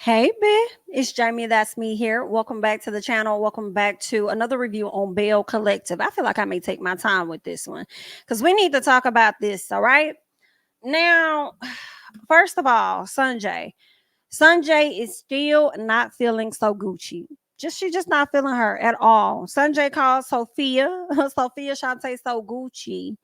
Hey, babe, it's Jamie. That's me here. Welcome back to the channel. Welcome back to another review on Belle Collective. I feel like I may take my time with this one because we need to talk about this. All right. Now, first of all, Sanjay. Sanjay is still not feeling so Gucci. She's just not feeling her at all. Sanjay called Sophia, Sophia Shantae so Gucci.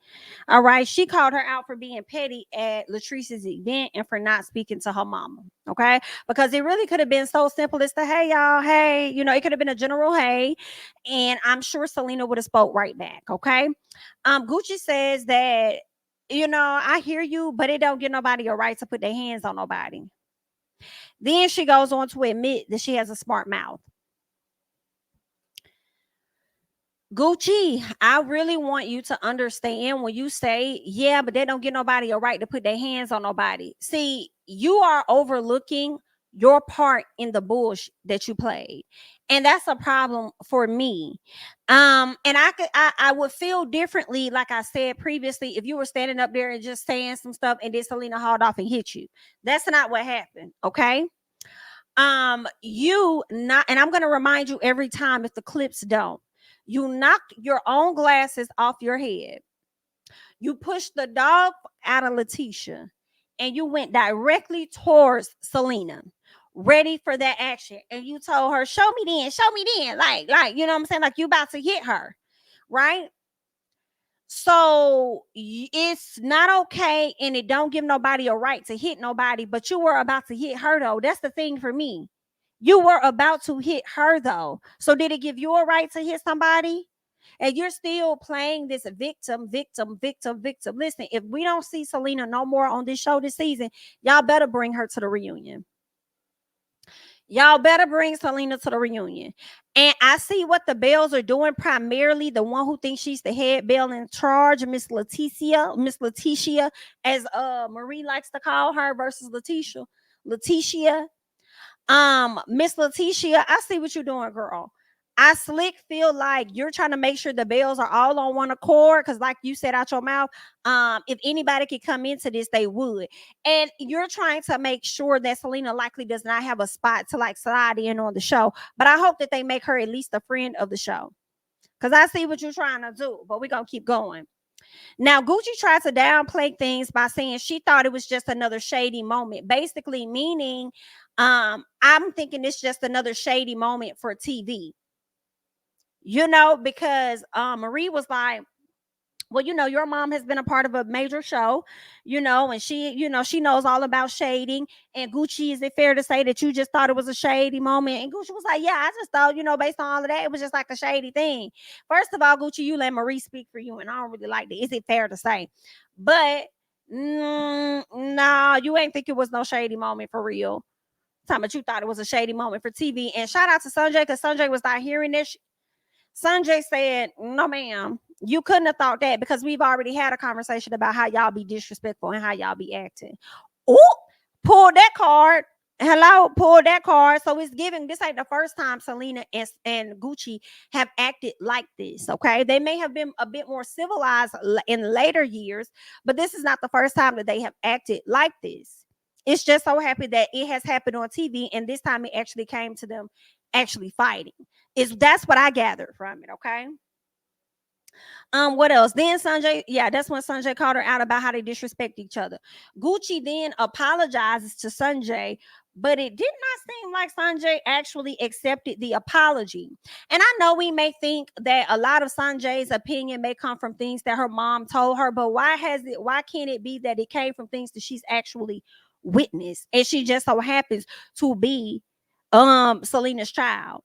All right. She called her out for being petty at Latrice's event and for not speaking to her mama. Okay. Because it really could have been so simple as to, hey, y'all, hey, it could have been a general hey. And I'm sure Selena would have spoke right back. Okay. Gucci says that, I hear you, but it don't give nobody a right to put their hands on nobody. Then she goes on to admit that she has a smart mouth. Gucci, I really want you to understand when you say, yeah, but they don't give nobody a right to put their hands on nobody. See, you are overlooking your part in the bullshit that you played. And that's a problem for me. And I would feel differently, like I said previously, if you were standing up there and just saying some stuff and then Selena hauled off and hit you. That's not what happened. Okay. You not, and I'm gonna remind you every time if the clips don't. You knocked your own glasses off your head. You pushed the dog out of Letitia, and you went directly towards Selena, ready for that action. And you told her, "Show me show me then." Like you know what I'm saying? Like you about to hit her, right? So it's not okay, and it don't give nobody a right to hit nobody. But you were about to hit her though. That's the thing for me. You were about to hit her though. So did it give you a right to hit somebody? And you're still playing this victim, victim, victim, victim. Listen, if we don't see Selena no more on this show this season, y'all better bring her to the reunion. Y'all better bring Selena to the reunion. And I see what the Bells are doing. Primarily, the one who thinks she's the head Belle in charge, Miss Letitia, as Marie likes to call her, versus Letitia. Miss Letitia, I see what you're doing, girl. I slick feel like you're trying to make sure the Bells are all on one accord, because like you said out your mouth, if anybody could come into this, they would. And you're trying to make sure that Selena likely does not have a spot to like slide in on the show. But I hope that they make her at least a friend of the show, because I see what you're trying to do. But we're gonna keep going. Now, Gucci tried to downplay things by saying she thought it was just another shady moment, basically meaning, I'm thinking it's just another shady moment for TV, because Marie was like, well, your mom has been a part of a major show, and she knows all about shading. And Gucci, is it fair to say that you just thought it was a shady moment? And Gucci was like, yeah, I just thought, based on all of that, it was just like a shady thing. First of all, Gucci, you let Marie speak for you, and I don't really like that. Is it fair to say? But nah, you ain't think it was no shady moment for real. Talking about you thought it was a shady moment for TV. And shout out to Sanjay, because Sanjay was not hearing this. Sanjay said, no, ma'am, you couldn't have thought that, because we've already had a conversation about how y'all be disrespectful and how y'all be acting. Oh, pull that card. Hello, pull that card. So it's giving, this ain't the first time Selena and Gucci have acted like this. Okay. They may have been a bit more civilized in later years, but this is not the first time that they have acted like this. It's just so happy that it has happened on TV, and this time it actually came to them actually fighting. That's what I gathered from it. Okay. What else? Then Sanjay, yeah, that's when Sanjay called her out about how they disrespect each other. Gucci then apologizes to Sanjay, but it did not seem like Sanjay actually accepted the apology. And I know we may think that a lot of Sanjay's opinion may come from things that her mom told her, but why can't it be that it came from things that she's actually witnessed, and she just so happens to be Selena's child?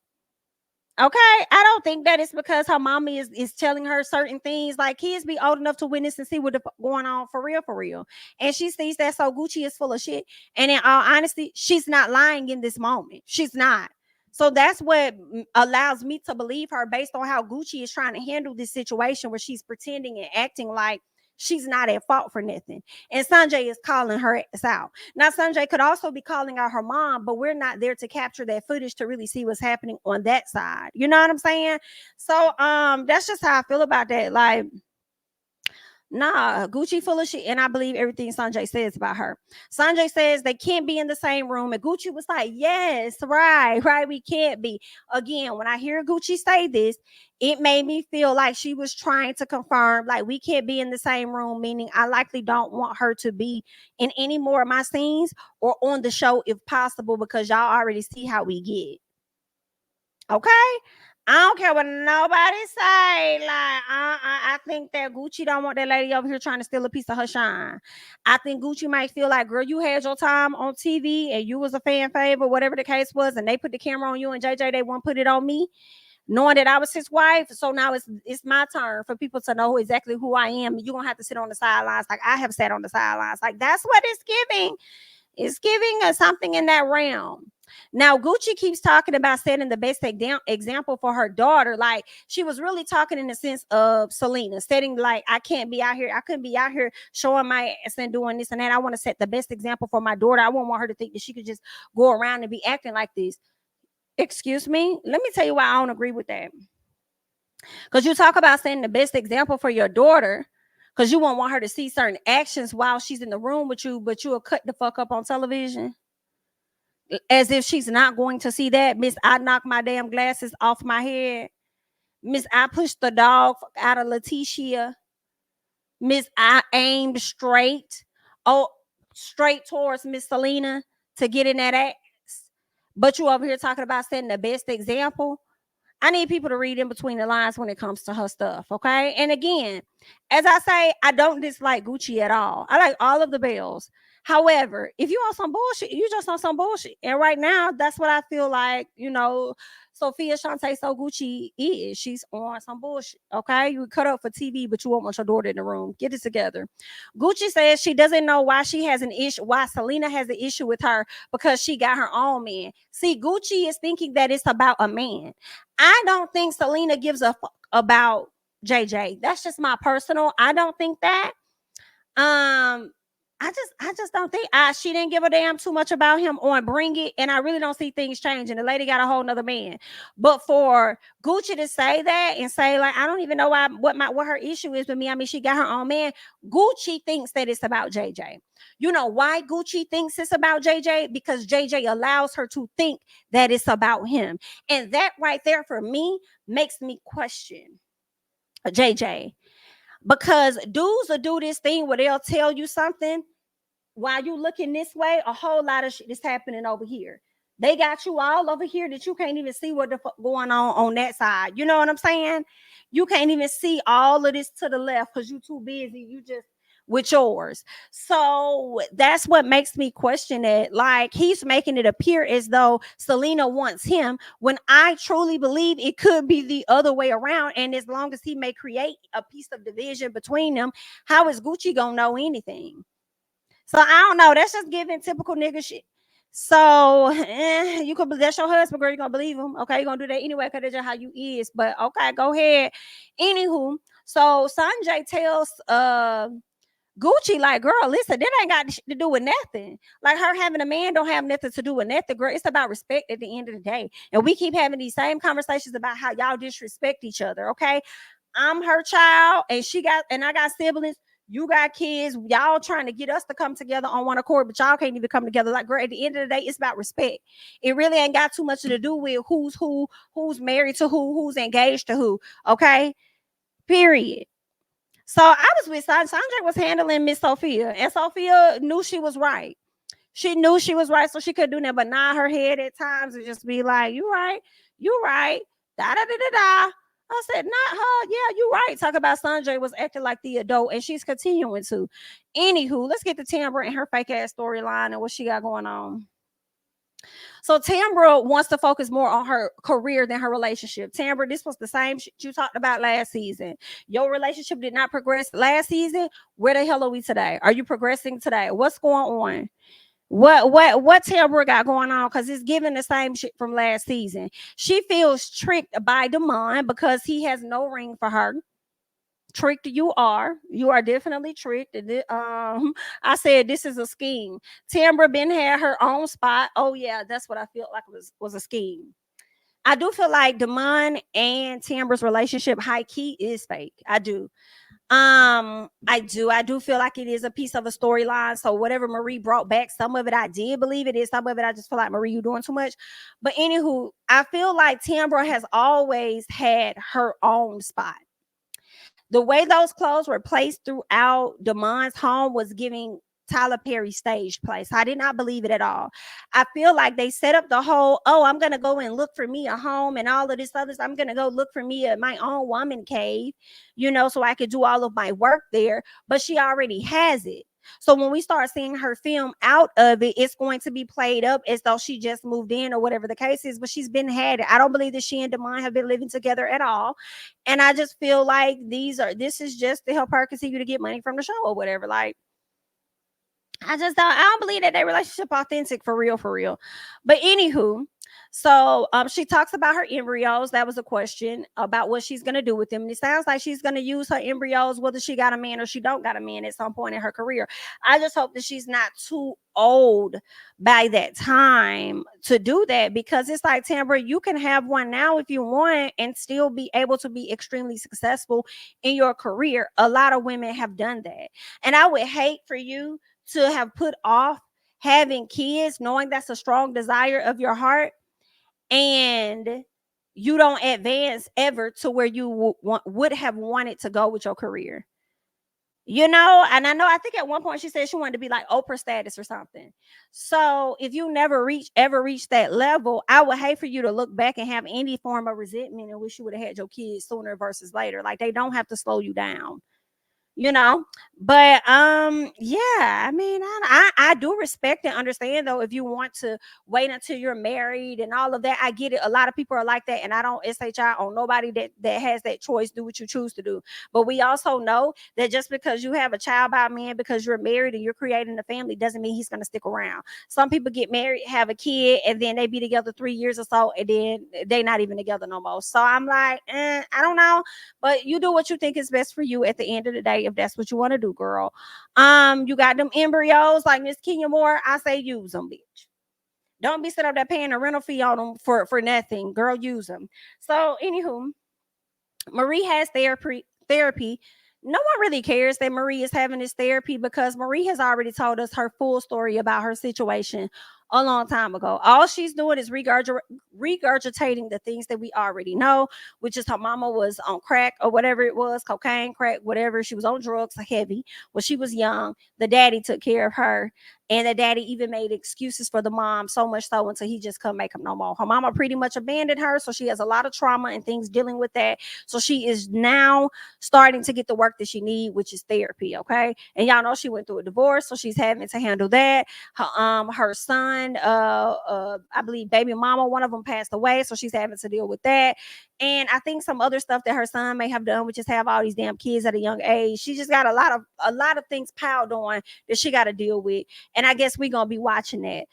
Okay, I don't think that it's because her mommy is telling her certain things. Like, kids be old enough to witness and see what going on for real, for real. And she sees that, so Gucci is full of shit. And in all honesty, she's not lying in this moment. She's not. So that's what allows me to believe her, based on how Gucci is trying to handle this situation where she's pretending and acting like she's not at fault for nothing. And Sanjay is calling her out. Now, Sanjay could also be calling out her mom, but we're not there to capture that footage to really see what's happening on that side. You know what I'm saying? So that's just how I feel about that. Like, Nah, Gucci full of shit, and I believe everything Sanjay says about her. Sanjay says they can't be in the same room, and Gucci was like, "Yes, right, we can't be." Again, when I hear Gucci say this, it made me feel like she was trying to confirm, like, we can't be in the same room, meaning I likely don't want her to be in any more of my scenes or on the show if possible, because y'all already see how we get. Okay? I don't care what nobody say. Like, I think that Gucci don't want that lady over here trying to steal a piece of her shine. I think Gucci might feel like, girl, you had your time on TV and you was a fan favorite, whatever the case was, and they put the camera on you, and JJ, they won't put it on me, knowing that I was his wife. So now it's my turn for people to know exactly who I am. You're gonna have to sit on the sidelines like I have sat on the sidelines. Like, that's what it's giving. It's giving us something in that realm. Now, Gucci keeps talking about setting the best example for her daughter. Like, she was really talking in the sense of Selena, setting, like, I couldn't be out here showing my ass and doing this and that. I want to set the best example for my daughter. I wouldn't want her to think that she could just go around and be acting like this. Excuse me? Let me tell you why I don't agree with that. Because you talk about setting the best example for your daughter, because you won't want her to see certain actions while she's in the room with you, but you'll cut the fuck up on television as if she's not going to see that. Miss, I knocked my damn glasses off my head. Miss, I pushed the dog out of Leticia. Miss, I aimed straight, oh, straight towards Miss Selena to get in that ass. But you over here talking about setting the best example. I need people to read in between the lines when it comes to her stuff, okay? And again, as I say, I don't dislike Gucci at all. I like all of the Bells. However, if you on some bullshit, you just on some bullshit. And right now, that's what I feel like, Sophia Shantae So Gucci is. She's on some bullshit, okay? You cut up for TV, but you won't want your daughter in the room. Get it together. Gucci says she doesn't know why she has an issue, why Selena has an issue with her, because she got her own man. See, Gucci is thinking that it's about a man. I don't think Selena gives a fuck about JJ. That's just my personal. I don't think that. I just don't think she didn't give a damn too much about him on Bring It, and I really don't see things changing. The lady got a whole nother man. But for Gucci to say that and say, like, I don't even know what her issue is with me. I mean, she got her own man. Gucci thinks that it's about JJ. You know why Gucci thinks it's about JJ? Because JJ allows her to think that it's about him. And that right there for me makes me question JJ. Because dudes will do this thing where they'll tell you something while you looking this way, a whole lot of shit is happening over here. They got you all over here that you can't even see what the fuck going on that side. You know what I'm saying? You can't even see all of this to the left because you too busy. You just with yours. So that's what makes me question it. Like, he's making it appear as though Selena wants him, when I truly believe it could be the other way around. And as long as he may create a piece of division between them, how is Gucci gonna know anything? So I don't know. That's just giving typical nigga shit. So you could, that's your husband, girl. You're gonna believe him. Okay, you're gonna do that anyway, because that's just how you is. But okay, go ahead. Anywho, so Sanjay tells Gucci, like, girl, listen, that ain't got to do with nothing. Like, her having a man don't have nothing to do with nothing, girl. It's about respect at the end of the day. And we keep having these same conversations about how y'all disrespect each other. Okay, I'm her child, and I got siblings. You got kids. Y'all trying to get us to come together on one accord, but y'all can't even come together. Like, girl, at the end of the day, it's about respect. It really ain't got too much to do with who's who, who's married to who, who's engaged to who. Okay, period. So I was with Sandra was handling Miss Sophia, and Sophia knew she was right. She knew she was right, so she couldn't do that, but nod her head at times and just be like, "You right, you right." Da da da da da. I said, "Not her. Yeah, you right." Talk about Sanjay was acting like the adult, and she's continuing to. Anywho, let's get to Tambra and her fake ass storyline and what she got going on. So Tambra wants to focus more on her career than her relationship. Tambra, this was the same shit you talked about last season. Your relationship did not progress last season. Where the hell are we today? Are you progressing today? What's going on? What Tambra got going on? Because it's giving the same shit from last season. She feels tricked by Damon because he has no ring for her. Tricked, you are definitely tricked. I said this is a scheme. Tambra Ben had her own spot. Oh yeah, that's what I feel like was a scheme. I do feel like Damon and Tambra's relationship high key is fake. I do. I do feel like it is a piece of a storyline. So whatever Marie brought back, some of it I did believe it is, some of it I just feel like, Marie, you doing too much. But anywho, I feel like Tambra has always had her own spot. The way those clothes were placed throughout Damon's home was giving Tyler Perry stage play. So I did not believe it at all. I feel like they set up the whole, oh, I'm going to go and look for me a home and all of this other. I'm going to go look for me my own woman cave, so I could do all of my work there. But she already has it. So when we start seeing her film out of it, it's going to be played up as though she just moved in or whatever the case is, but she's been had it. I don't believe that she and Damon have been living together at all. And I just feel like this is just to help her continue to get money from the show or whatever. Like, I don't believe that their relationship authentic for real. But anywho, so she talks about her embryos. That was a question about what she's gonna do with them. And it sounds like she's gonna use her embryos, whether she got a man or she don't got a man at some point in her career. I just hope that she's not too old by that time to do that, because it's like, Tambra, you can have one now if you want and still be able to be extremely successful in your career. A lot of women have done that. And I would hate for you to have put off having kids, knowing that's a strong desire of your heart, and you don't advance ever to where you would have wanted to go with your career. And I think at one point she said she wanted to be like Oprah status or something. So if you never ever reach that level, I would hate for you to look back and have any form of resentment and wish you would have had your kids sooner versus later. Like, they don't have to slow you down. you know but yeah, I mean, I do respect and understand, though, if you want to wait until you're married and all of that. I get it. A lot of people are like that, and I don't SHI on nobody that has that choice. Do what you choose to do. But we also know that just because you have a child by a man, because you're married and you're creating a family, doesn't mean he's going to stick around. Some people get married, have a kid, and then they be together 3 years or so, and then they not even together no more. So I'm like, I don't know. But you do what you think is best for you at the end of the day, if that's what you want to do, girl. You got them embryos like Miss Kenya Moore. I say use them, bitch. Don't be sitting up there paying a rental fee on them for nothing, girl. Use them. So, anywho, Marie has therapy. No one really cares that Marie is having this therapy, because Marie has already told us her full story about her situation a long time ago. All she's doing is regurgitating the things that we already know, which is her mama was on crack or whatever it was, cocaine, crack, whatever. She was on drugs, heavy when she was young. The daddy took care of her, and the daddy even made excuses for the mom, so much so until he just couldn't make them no more. Her mama pretty much abandoned her, so she has a lot of trauma and things dealing with that. So she is now starting to get the work that she needs, which is therapy. Okay, and y'all know she went through a divorce, so she's having to handle that. Her son, I believe baby mama, one of them passed away, so she's having to deal with that. And I think some other stuff that her son may have done, which is have all these damn kids at a young age. She just got a lot of things piled on that she got to deal with. And I guess we're gonna be watching that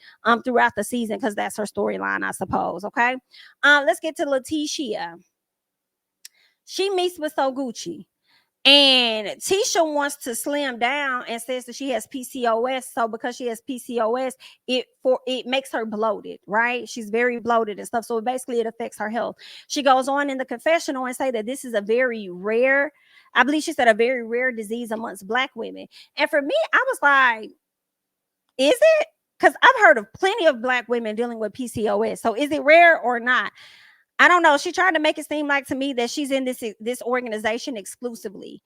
throughout the season, because that's her storyline, I suppose. Okay. Let's get to Letitia. She meets with So Gucci. And Tisha wants to slim down and says that she has PCOS. So because she has PCOS, it makes her bloated, right? She's very bloated and stuff. So basically it affects her health. She goes on in the confessional and say that this is a very rare, I believe she said, a very rare disease amongst Black women. And for me, I was like, is it? Because I've heard of plenty of Black women dealing with PCOS. So is it rare or not? I don't know. She tried to make it seem like to me that she's in this organization exclusively,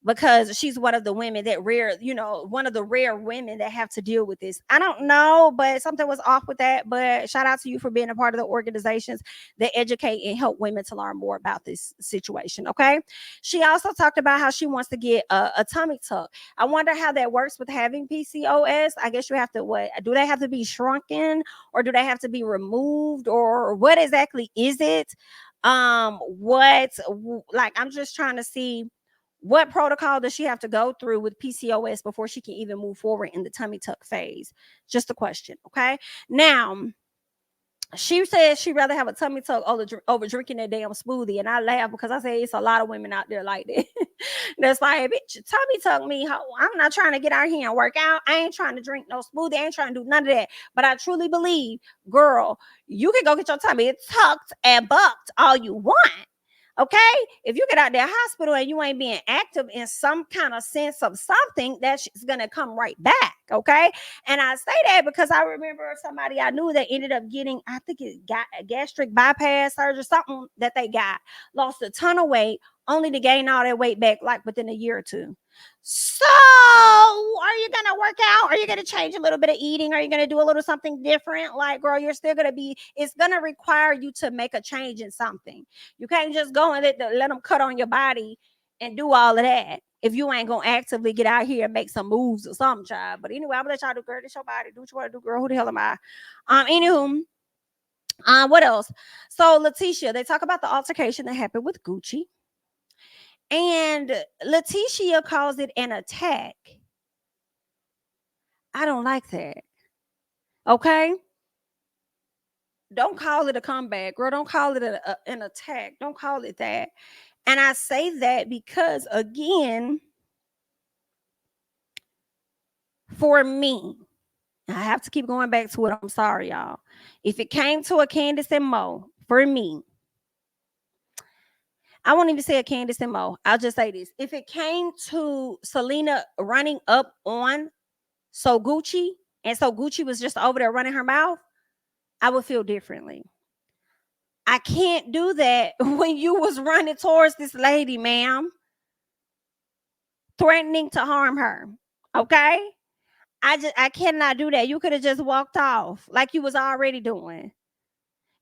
because she's one of the women that one of the rare women that have to deal with this. I don't know, but something was off with that. But shout out to you for being a part of the organizations that educate and help women to learn more about this situation. Okay. She also talked about how she wants to get a tummy tuck. I wonder how that works with having PCOS. I guess you have to, what do they have to be shrunken, or do they have to be removed, or what exactly is it? I'm just trying to see what protocol does she have to go through with PCOS before she can even move forward in the tummy tuck phase? Just a question. Okay. Now, she says she'd rather have a tummy tuck over drinking that damn smoothie. And I laugh because I say it's a lot of women out there like that. That's like, bitch, tummy tuck me. I'm not trying to get out here and work out. I ain't trying to drink no smoothie. I ain't trying to do none of that. But I truly believe, girl, you can go get your tummy tucked and bucked all you want. Okay, if you get out that hospital and you ain't being active in some kind of sense of something, that's gonna come right back. Okay, and I say that because I remember somebody I knew that ended up getting, I think it got a gastric bypass surgery, something that they got, lost a ton of weight, only to gain all that weight back like within a year or two. So, are you gonna work out? Are you gonna change a little bit of eating? Are you gonna do a little something different? Like, girl, you're still gonna be. It's gonna require you to make a change in something. You can't just go and let them cut on your body and do all of that if you ain't gonna actively get out here and make some moves or something, child. But anyway, I'm gonna let y'all do, girl. This your body. Do what you want to do, girl. Who the hell am I? Anywho, what else? So Letitia, they talk about the altercation that happened with Gucci. And Letitia calls it an attack. I don't like that. Okay? Don't call it a comeback, girl. Don't call it an attack. Don't call it that. And I say that because, again, for me, I have to keep going back to it. I'm sorry, y'all. If it came to a Candace and Mo, for me, I won't even say a Candace and Mo. I'll just say this. If it came to Selena running up on Gucci, and Gucci was just over there running her mouth, I would feel differently. I can't do that when you was running towards this lady, ma'am, threatening to harm her. Okay? I cannot do that. You could have just walked off like you was already doing.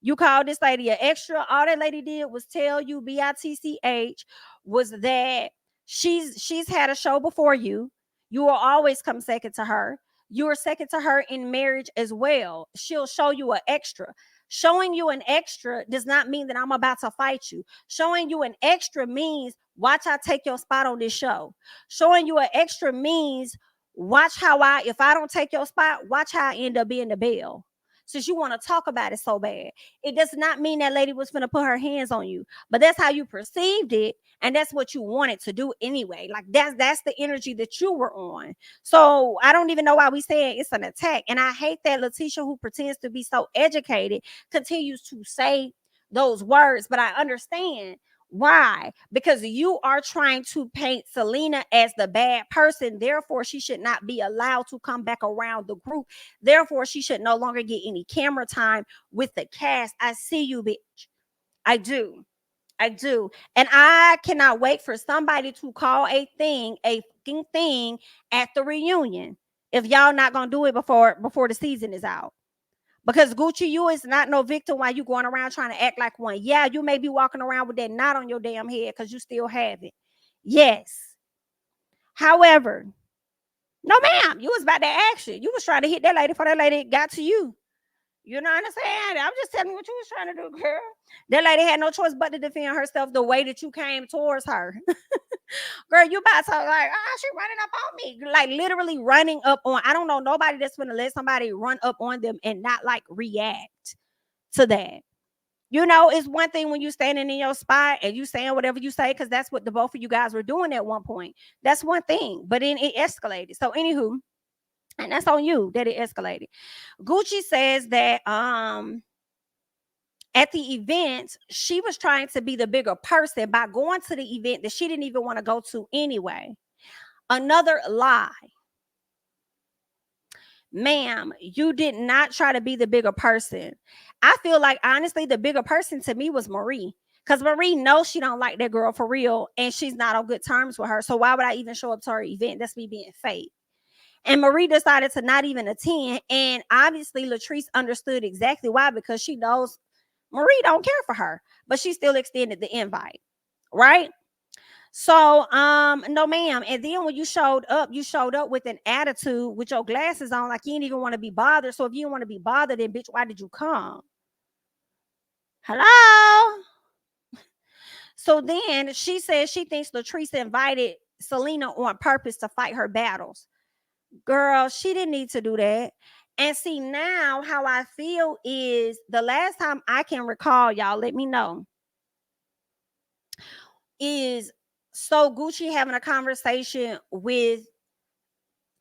You called this lady an extra. All that lady did was tell you, BITCH, was that she's had a show before you. You will always come second to her. You are second to her in marriage as well. She'll show you an extra. Showing you an extra does not mean that I'm about to fight you. Showing you an extra means watch I take your spot on this show. Showing you an extra means watch how if I don't take your spot, watch how I end up being the Belle. Since you want to talk about it so bad, it does not mean that lady was going to put her hands on you, but that's how you perceived it, and that's what you wanted to do anyway. Like that's the energy that you were on. So I don't even know why we say it's an attack, and I hate that Letitia, who pretends to be so educated, continues to say those words. But I understand why, because you are trying to paint Selena as the bad person. Therefore, she should not be allowed to come back around the group. Therefore, she should no longer get any camera time with the cast. I see you, bitch. I do. I do. And I cannot wait for somebody to call a fucking thing at the reunion if y'all not gonna do it before the season is out. Because Gucci, you is not no victim while you going around trying to act like one. Yeah, you may be walking around with that knot on your damn head because you still have it. Yes. However, no, ma'am, you was about that action. You was trying to hit that lady before that lady got to you. You know what I'm saying? I'm just telling you what you was trying to do, girl. That lady had no choice but to defend herself the way that you came towards her. Girl, you about to like, she running up on me. Like literally running up on. I don't know nobody that's gonna let somebody run up on them and not like react to that. You know, it's one thing when you standing in your spot and you saying whatever you say, because that's what the both of you guys were doing at one point. That's one thing, but then it escalated. So, anywho, and that's on you that it escalated. Gucci says that at the event, she was trying to be the bigger person by going to the event that she didn't even want to go to anyway. Another lie. Ma'am, you did not try to be the bigger person. I feel like honestly, the bigger person to me was Marie. Because Marie knows she don't like that girl for real, and she's not on good terms with her. So why would I even show up to her event? That's me being fake. And Marie decided to not even attend. And obviously, Latrice understood exactly why, because she knows Marie don't care for her, but she still extended the invite, right? So, no, ma'am. And then when you showed up with an attitude with your glasses on, like you didn't even want to be bothered. So if you didn't want to be bothered, then bitch, why did you come? Hello? So then she says she thinks Latrice invited Selena on purpose to fight her battles. Girl, she didn't need to do that. And see, now how I feel is the last time I can recall, y'all let me know, is so Gucci having a conversation with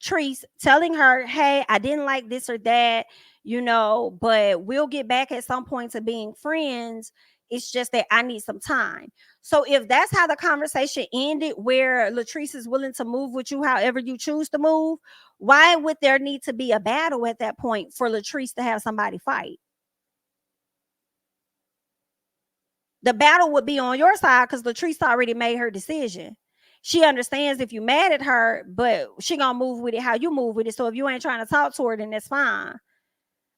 Treese, telling her, hey, I didn't like this or that, but we'll get back at some point to being friends It's just that I need some time. So if that's how the conversation ended, where Latrice is willing to move with you however you choose to move, why would there need to be a battle at that point for Latrice to have somebody fight? The battle would be on your side because Latrice already made her decision. She understands if you mad at her, but she gonna move with it how you move with it. So if you ain't trying to talk to her, then that's fine.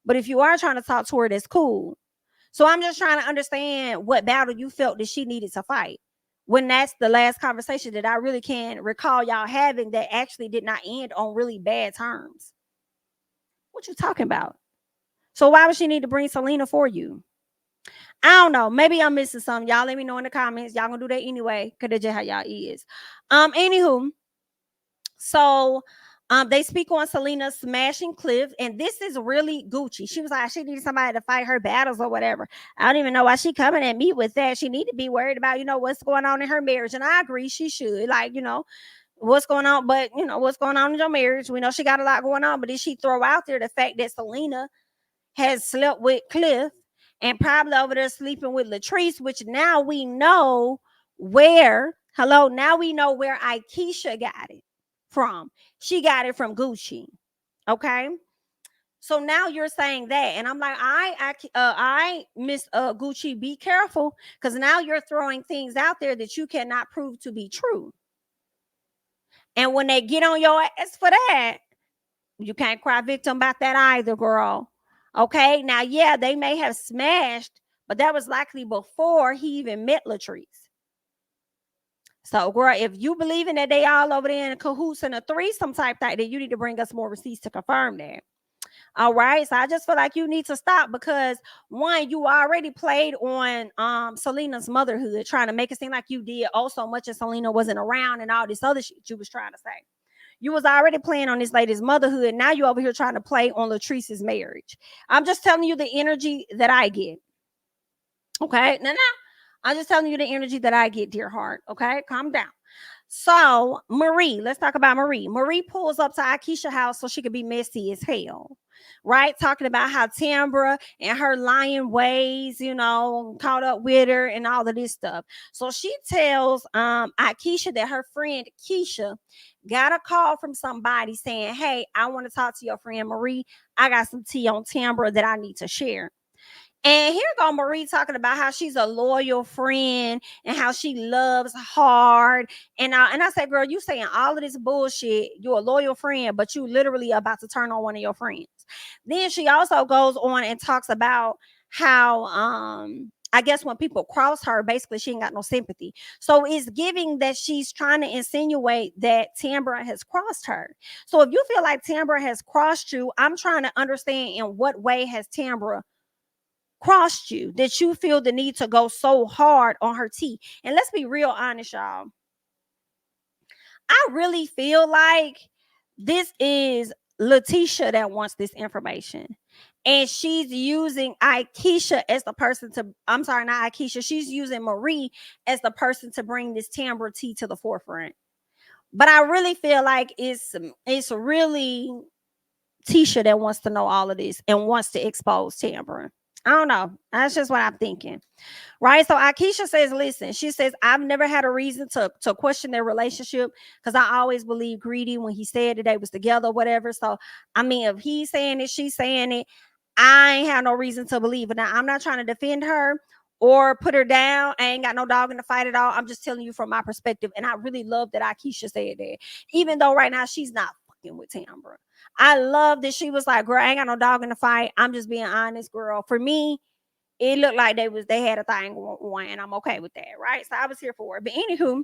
But if you are trying to talk to her, that's cool. So I'm just trying to understand what battle you felt that she needed to fight. When that's the last conversation that I really can recall y'all having that actually did not end on really bad terms. What you talking about? So why would she need to bring Selena for you? I don't know. Maybe I'm missing something. Y'all let me know in the comments. Y'all gonna do that anyway, because that's just how y'all is. Anywho, so they speak on Selena smashing Cliff, and this is really Gucci. She was like, she needed somebody to fight her battles or whatever. I don't even know why she coming at me with that. She need to be worried about, what's going on in her marriage. And I agree, she should. Like, what's going on, but what's going on in your marriage. We know she got a lot going on, but did she throw out there the fact that Selena has slept with Cliff and probably over there sleeping with Latrice, which now we know now we know where Aikisha got it from. She got it from Gucci. Okay. So now you're saying that, and I'm like, I Miss Gucci, be careful, because now you're throwing things out there that you cannot prove to be true. And when they get on your ass for that, you can't cry victim about that either, girl. Okay. Now, yeah, they may have smashed, but that was likely before he even met Latrice. So, girl, if you believing that they all over there in cahoots and a threesome type thing, then you need to bring us more receipts to confirm that. All right. So I just feel like you need to stop, because one, you already played on Selena's motherhood, trying to make it seem like you did so much as Selena wasn't around and all this other shit you was trying to say. You was already playing on this lady's motherhood. Now you over here trying to play on Latrice's marriage. I'm just telling you the energy that I get. Okay. Now, I'm just telling you the energy that I get, dear heart. Okay. Calm down. So Marie, let's talk about Marie. Marie pulls up to Aikisha's house so she could be messy as hell. Right? Talking about how Tambra and her lying ways, caught up with her and all of this stuff. So she tells Aikisha that her friend Keisha got a call from somebody saying, hey, I want to talk to your friend Marie. I got some tea on Tambra that I need to share. And here go Marie talking about how she's a loyal friend and how she loves hard. And I said, girl, you saying all of this bullshit. You're a loyal friend, but you literally about to turn on one of your friends. Then she also goes on and talks about how I guess when people cross her, basically she ain't got no sympathy. So it's giving that she's trying to insinuate that Tambra has crossed her. So if you feel like Tambra has crossed you, I'm trying to understand in what way has Tambra crossed you that you feel the need to go so hard on her tea. And let's be real honest, y'all. I really feel like this is Letitia that wants this information. And she's using Aikisha as the person to, I'm sorry, not Aikisha. She's using Marie as the person to bring this Tambra tea to the forefront. But I really feel like it's really Tisha that wants to know all of this and wants to expose Tambra. I don't know. That's just what I'm thinking. Right. So Aikisha says, listen, she says, I've never had a reason to question their relationship, because I always believed Greedy when he said that they was together, whatever. So, I mean, if he's saying it, she's saying it, I ain't have no reason to believe it. Now, I'm not trying to defend her or put her down. I ain't got no dog in the fight at all. I'm just telling you from my perspective. And I really love that Aikisha said that, even though right now she's not fucking with Tambra. I love that she was like, girl, I ain't got no dog in the fight. I'm just being honest, girl. For me, it looked like they had a thing going, and I'm okay with that, right? So I was here for it. But anywho,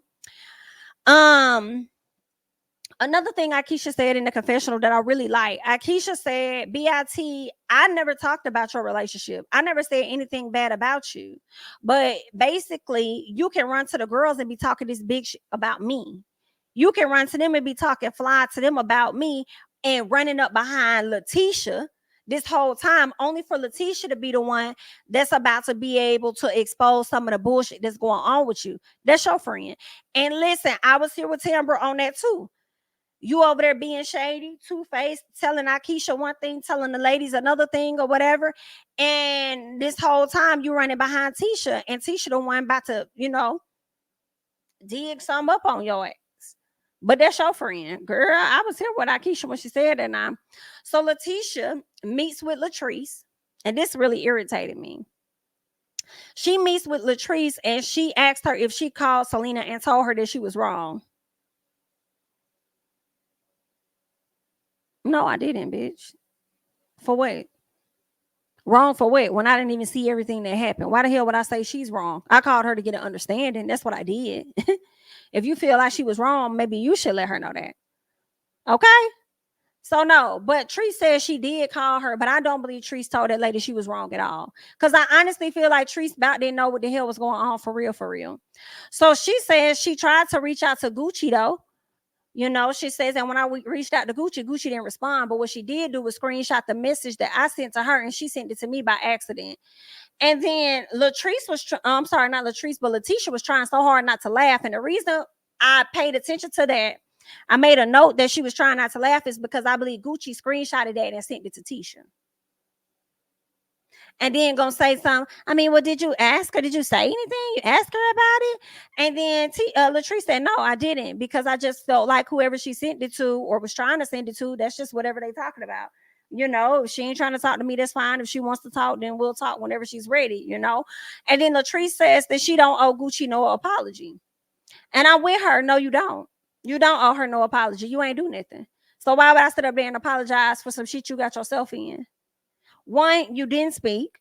another thing Aikisha said in the confessional that I really like, Aikisha said, BIT, I never talked about your relationship. I never said anything bad about you. But basically, you can run to the girls and be talking this big shit about me. You can run to them and be talking fly to them about me and running up behind Letitia this whole time, only for Letitia to be the one that's about to be able to expose some of the bullshit that's going on with you. That's your friend. And listen, I was here with Tambra on that too. You over there being shady, two-faced, telling Akeisha one thing, telling the ladies another thing or whatever. And this whole time you running behind Tisha, and Tisha the one about to, dig some up on your ass. But that's your friend. Girl, I was here with Akeisha when she said that now. So Letitia meets with Latrice, and this really irritated me. She meets with Latrice and she asked her if she called Selena and told her that she was wrong. No, I didn't, bitch. For what? Wrong for what? When I didn't even see everything that happened. Why the hell would I say she's wrong? I called her to get an understanding. That's what I did. If you feel like she was wrong, maybe you should let her know that. Okay? So no, but Treese says she did call her, but I don't believe Treese told that lady she was wrong at all. Because I honestly feel like Treese about didn't know what the hell was going on for real, for real. So she says she tried to reach out to Gucci though. She says, and when I reached out to Gucci, Gucci didn't respond. But what she did do was screenshot the message that I sent to her, and she sent it to me by accident. And then Latrice was, I'm sorry, not Latrice, but Letitia was trying so hard not to laugh. And the reason I paid attention to that, I made a note that she was trying not to laugh, is because I believe Gucci screenshotted that and sent it to Tisha. And then gonna say something. I mean, well, did you ask her? Did you say anything? You asked her about it? And then Latrice said, no, I didn't, because I just felt like whoever she sent it to or was trying to send it to, that's just whatever they talking about. If she ain't trying to talk to me, that's fine. If she wants to talk, then we'll talk whenever she's ready, And then Latrice says that she don't owe Gucci no apology. And I'm with her. No, you don't. You don't owe her no apology. You ain't do nothing. So why would I sit up there and apologize for some shit you got yourself in? One, you didn't speak.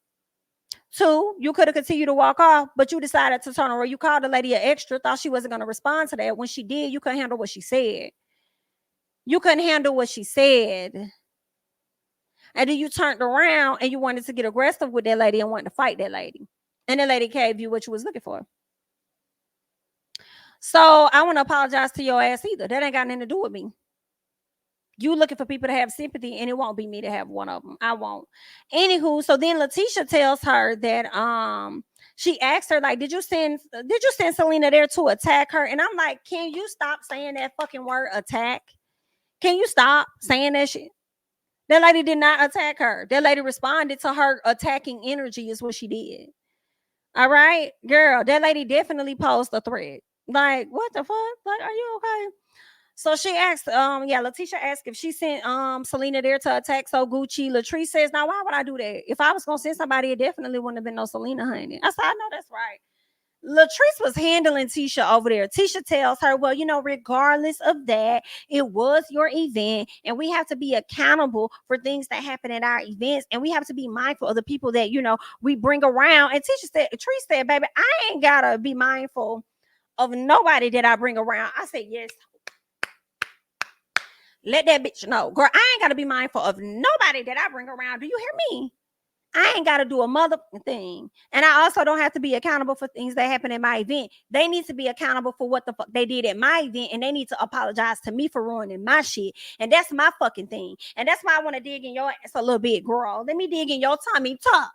Two, you could have continued to walk off, but you decided to turn around. You called the lady an extra, thought she wasn't going to respond to that. When she did, you couldn't handle what she said. You couldn't handle what she said. And then you turned around and you wanted to get aggressive with that lady and wanted to fight that lady. And the lady gave you what you was looking for. So I want to apologize to your ass either. That ain't got nothing to do with me. You looking for people to have sympathy, and it won't be me to have one of them. I won't. Anywho, so then Letitia tells her that she asked her, like, did you send Selena there to attack her? And I'm like, can you stop saying that fucking word attack? Can you stop saying that shit? That lady did not attack her. That lady responded to her attacking energy is what she did. All right, girl, that lady definitely posed a threat. Like, what the fuck? Like, are you okay? So she asked, Letitia asked if she sent Selena there to attack so Gucci. Latrice says, now why would I do that? If I was gonna send somebody, it definitely wouldn't have been no Selena, honey. I said, I know that's right. Latrice was handling Tisha over there. Tisha tells her, well, regardless of that, it was your event, and we have to be accountable for things that happen at our events, and we have to be mindful of the people that we bring around. And Trish said, baby, I ain't gotta be mindful of nobody that I bring around. I said, yes. Let that bitch know. Girl, I ain't got to be mindful of nobody that I bring around. Do you hear me? I ain't got to do a mother thing. And I also don't have to be accountable for things that happen in my event. They need to be accountable for what the fuck they did at my event, and they need to apologize to me for ruining my shit. And that's my fucking thing. And that's why I want to dig in your ass a little bit, girl. Let me dig in your tummy talk.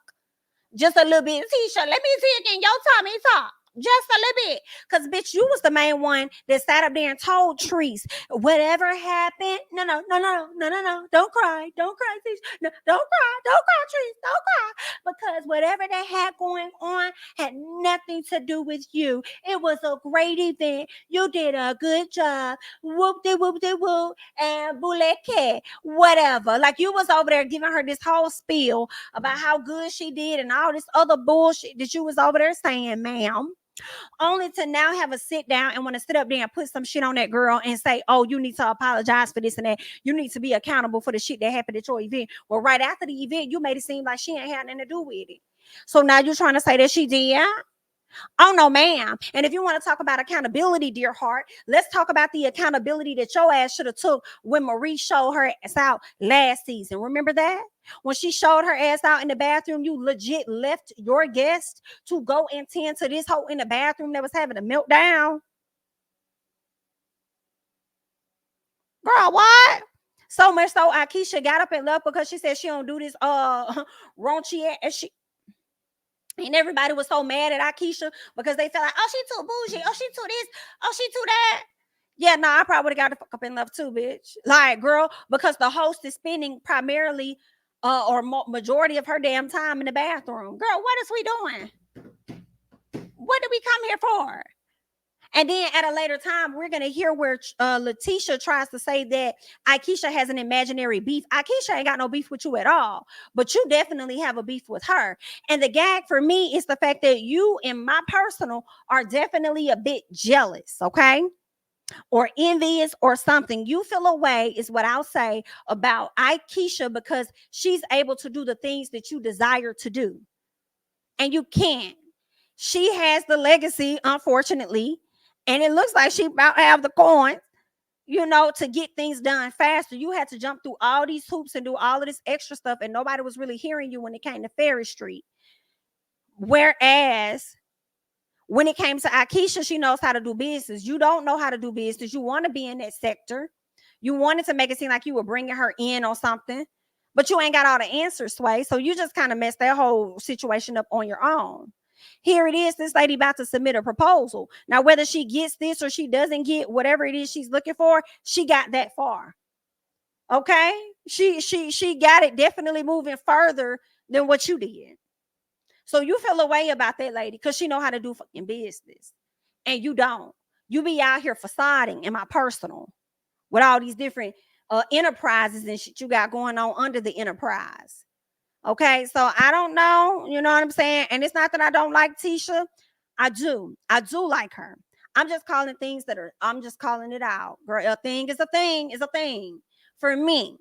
Just a little bit. Tisha, let me dig in your tummy talk. Just a little bit. Because, bitch, you was the main one that sat up there and told Treese, whatever happened, no. Don't cry, Treese. No, don't cry, Treese. Don't cry. Because whatever they had going on had nothing to do with you. It was a great event. You did a good job. Whoop-de-whoop-de-whoop. And bouleke. Whatever. Like, you was over there giving her this whole spiel about how good she did and all this other bullshit that you was over there saying, ma'am. Only to now have a sit down and want to sit up there and put some shit on that girl and say, oh, you need to apologize for this and that. You need to be accountable for the shit that happened at your event. Well, right after the event, you made it seem like she ain't had nothing to do with it. So now you're trying to say that she did? Oh, no, ma'am. And if you want to talk about accountability, dear heart, let's talk about the accountability that your ass should have took when Marie showed her ass out last season. Remember that? When she showed her ass out in the bathroom, you legit left your guest to go and tend to this hoe in the bathroom that was having a meltdown. Girl, what? So much so Akeisha got up and left because she said she don't do this raunchy ass shit. And everybody was so mad at Akeisha because they felt like, oh, she too bougie. Oh, she too this. Oh, she too that. Yeah, no, I probably would have got the fuck up and left too, bitch. Like, girl, because the host is spending primarily or majority of her damn time in the bathroom. Girl, what is we doing? What did we come here for? And then at a later time, we're gonna hear where Letitia tries to say that Akeisha has an imaginary beef. Akeisha ain't got no beef with you at all, but you definitely have a beef with her. And the gag for me is the fact that you, in my personal, are definitely a bit jealous, okay? Or envious or something. You feel a way, is what I'll say about Akeisha, because she's able to do the things that you desire to do, and you can't. She has the legacy, unfortunately, and it looks like she about to have the coins, to get things done faster. You had to jump through all these hoops and do all of this extra stuff, and nobody was really hearing you when it came to Ferry Street. Whereas when it came to Akeisha, she knows how to do business. You don't know how to do business. You want to be in that sector. You wanted to make it seem like you were bringing her in or something, but you ain't got all the answers, Sway. So you just kind of messed that whole situation up on your own. Here it is, this lady about to submit a proposal. Now, whether she gets this or she doesn't get whatever it is she's looking for, she got that far. Okay? She got it definitely moving further than what you did. So you feel a way about that lady because she know how to do fucking business. And you don't. You be out here facading in my personal with all these different enterprises and shit you got going on under the enterprise. Okay, so I don't know, you know what I'm saying? And it's not that I don't like Tisha. I do. I do like her. I'm just calling it out. Girl, a thing is a thing is a thing for me.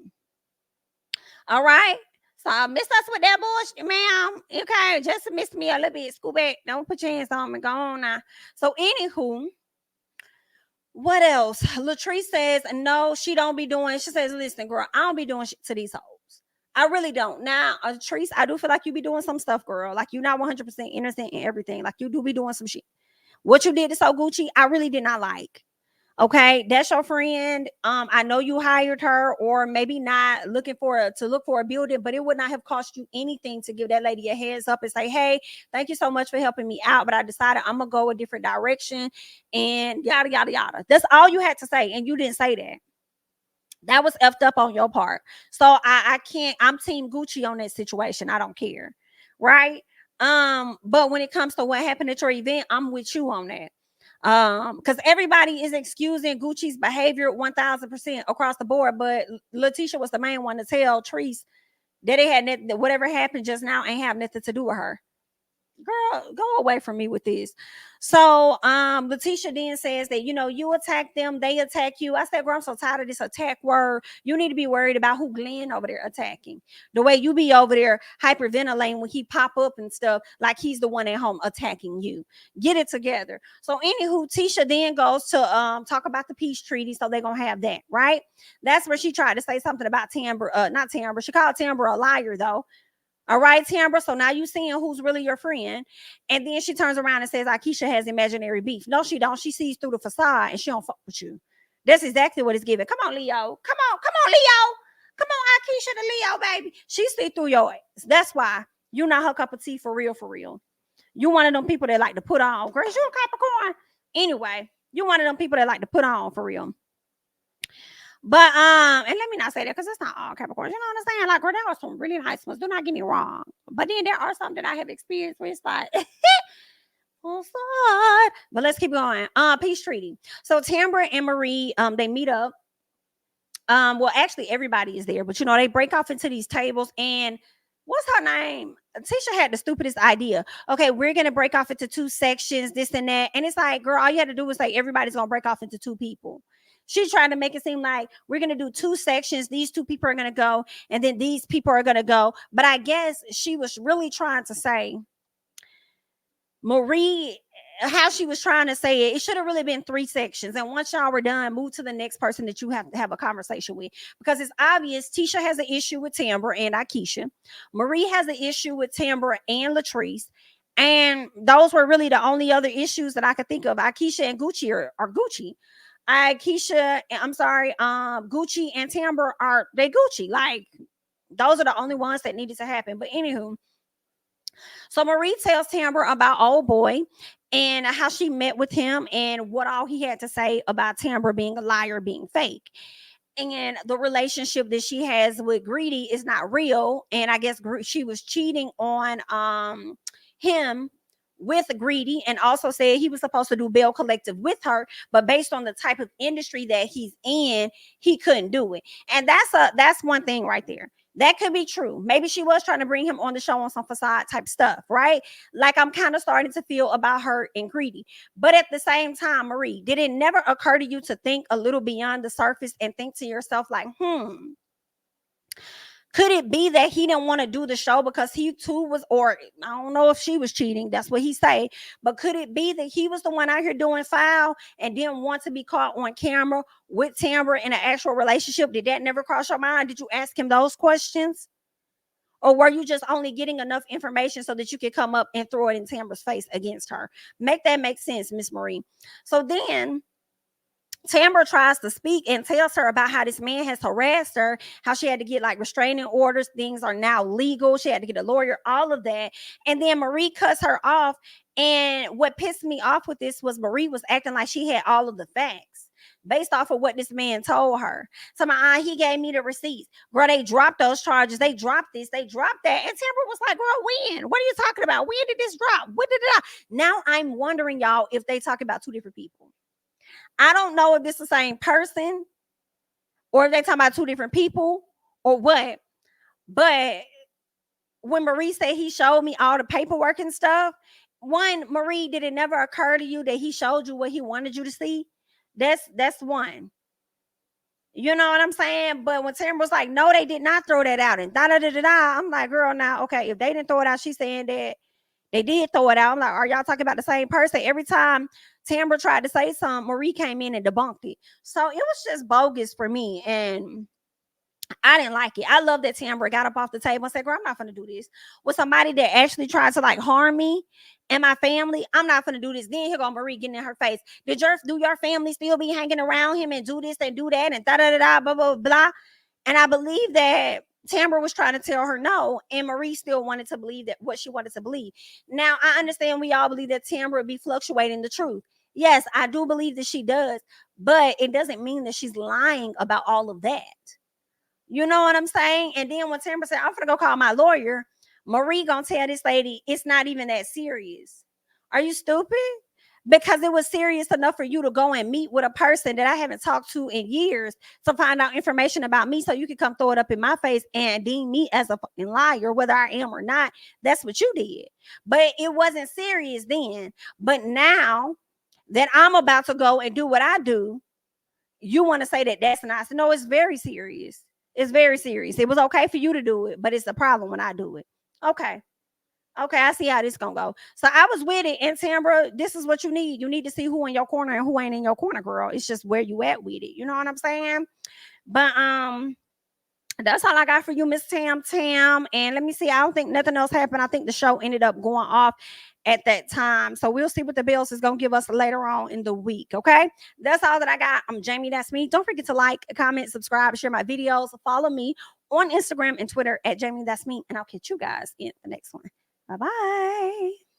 All right. So miss us with that bullshit, ma'am. Okay, just miss me a little bit. School back. Don't put your hands on me. Go on now. So, anywho, what else? Latrice says, no, she don't be doing. She says, listen, girl, I don't be doing shit to these hoes. I really don't. Now, Latrice, I do feel like you be doing some stuff, girl. Like you're not 100% innocent in everything. Like you do be doing some shit. What you did to So Gucci, I really did not like. Okay, that's your friend. I know you hired her, or maybe not to look for a building, but it would not have cost you anything to give that lady a heads up and say, hey, thank you so much for helping me out, but I decided I'm gonna go a different direction and yada yada yada. That's all you had to say, and you didn't say that. That was effed up on your part. So I can't, I'm team Gucci on that situation. I don't care. Right. But when it comes to what happened at your event, I'm with you on that. Because everybody is excusing Gucci's behavior 1000% across the board, but Letitia was the main one to tell Treese that it had nothing, whatever happened just now ain't have nothing to do with her. Girl, go away from me with this. So Letitia then says that you attack them, they attack you. I said, girl, I'm so tired of this attack word. You need to be worried about who Glenn over there attacking. The way you be over there hyperventilating when he pop up and stuff, like he's the one at home attacking you. Get it together. So anywho, Tisha then goes to talk about the peace treaty. So they're gonna have that, right? That's where she tried to say something about Timber, not Timber. She called Timber a liar though. All right, Timber. So now you seeing who's really your friend. And then she turns around and says, Akeisha has imaginary beef. No, she don't. She sees through the facade and she don't fuck with you. That's exactly what it's giving. Come on, Leo. Come on, Leo. Come on, Akeisha the Leo, baby. She see through your ass. That's why you not her cup of tea for real, for real. You one of them people that like to put on. Grace, you a Capricorn? Anyway, you one of them people that like to put on for real. But and let me not say that because it's not all Capricorns. You know what I'm saying? Like, girl, there are some really nice ones. Do not get me wrong. But then there are some that I have experienced where it's like, but let's keep going. Peace treaty. So Tambra and Marie, they meet up. Well, actually, everybody is there, but they break off into these tables. And what's her name? Tisha had the stupidest idea. Okay, we're gonna break off into two sections, this and that. And it's like, girl, all you had to do was say everybody's gonna break off into two people. She's trying to make it seem like we're going to do two sections. These two people are going to go, and then these people are going to go. But I guess she was really trying to say, Marie, how she was trying to say it should have really been three sections. And once y'all were done, move to the next person that you have to have a conversation with. Because it's obvious Tisha has an issue with Timber and Akeisha. Marie has an issue with Timber and Latrice. And those were really the only other issues that I could think of. Akeisha and Gucci are Gucci. Gucci and Timber are they Gucci. Like those are the only ones that needed to happen. But anywho, So Marie tells Tamra about old boy and how she met with him and what all he had to say about Tamra being a liar, being fake. And the relationship that she has with Greedy is not real. And I guess she was cheating on him with Greedy, and also said he was supposed to do Belle Collective with her, but based on the type of industry that he's in, he couldn't do it. And that's one thing right there. That could be true. Maybe she was trying to bring him on the show on some facade type stuff, right? Like I'm kind of starting to feel about her and Greedy. But at the same time, Marie, did it never occur to you to think a little beyond the surface and think to yourself, like, could it be that he didn't want to do the show because he too was, or I don't know if she was cheating, that's what he say, but could it be that he was the one out here doing foul and didn't want to be caught on camera with Tamra in an actual relationship? Did that never cross your mind? Did you ask him those questions? Or were you just only getting enough information so that you could come up and throw it in Tamra's face against her? Make that make sense, Miss Marie. So then Tamra tries to speak and tells her about how this man has harassed her, how she had to get like restraining orders. Things are now legal. She had to get a lawyer, all of that. And then Marie cuts her off. And what pissed me off with this was Marie was acting like she had all of the facts based off of what this man told her. So he gave me the receipts. Girl, they dropped those charges. They dropped this. They dropped that. And Tamra was like, girl, when? What are you talking about? When did this drop? What did it? Now I'm wondering, y'all, if they talk about two different people. I don't know if it's the same person or if they talking about two different people or what. But when Marie said he showed me all the paperwork and stuff, one, Marie, did it never occur to you that he showed you what he wanted you to see? That's one. You know what I'm saying? But when Tamra was like, no, they did not throw that out, and da-da-da-da-da, I'm like, girl, now, okay, if they didn't throw it out, she's saying that they did throw it out. I'm like, are y'all talking about the same person? Every time Tamra tried to say something, Marie came in and debunked it. So it was just bogus for me. And I didn't like it. I love that Tamra got up off the table and said, girl, I'm not going to do this with somebody that actually tried to like harm me and my family. I'm not going to do this. Then here go Marie getting in her face. Do your family still be hanging around him and do this and do that and da-da-da-da, blah, blah, blah. And I believe that Tamra was trying to tell her no, and Marie still wanted to believe that what she wanted to believe. Now, I understand we all believe that Tamra be fluctuating the truth. Yes, I do believe that she does, but it doesn't mean that she's lying about all of that. You know what I'm saying? And then when Tamra said, I'm gonna go call my lawyer, Marie gonna tell this lady it's not even that serious. Are you stupid? Because it was serious enough for you to go and meet with a person that I haven't talked to in years to find out information about me so you can come throw it up in my face and deem me as a fucking liar, whether I am or not. That's what you did. But it wasn't serious then. But now that I'm about to go and do what I do, you want to say that that's not. No, it's very serious. It's very serious. It was okay for you to do it, but it's a problem when I do it. Okay. Okay, I see how this gonna go. So I was with it, and Tamra, this is what you need. You need to see who in your corner and who ain't in your corner, girl. It's just where you at with it. You know what I'm saying? But that's all I got for you, Miss Tam. And let me see. I don't think nothing else happened. I think the show ended up going off at that time. So we'll see what the Bells is gonna give us later on in the week. Okay, that's all that I got. I'm Jamie. That's me. Don't forget to like, comment, subscribe, share my videos. Follow me on Instagram and Twitter at Jamie. That's me. And I'll catch you guys in the next one. Bye bye.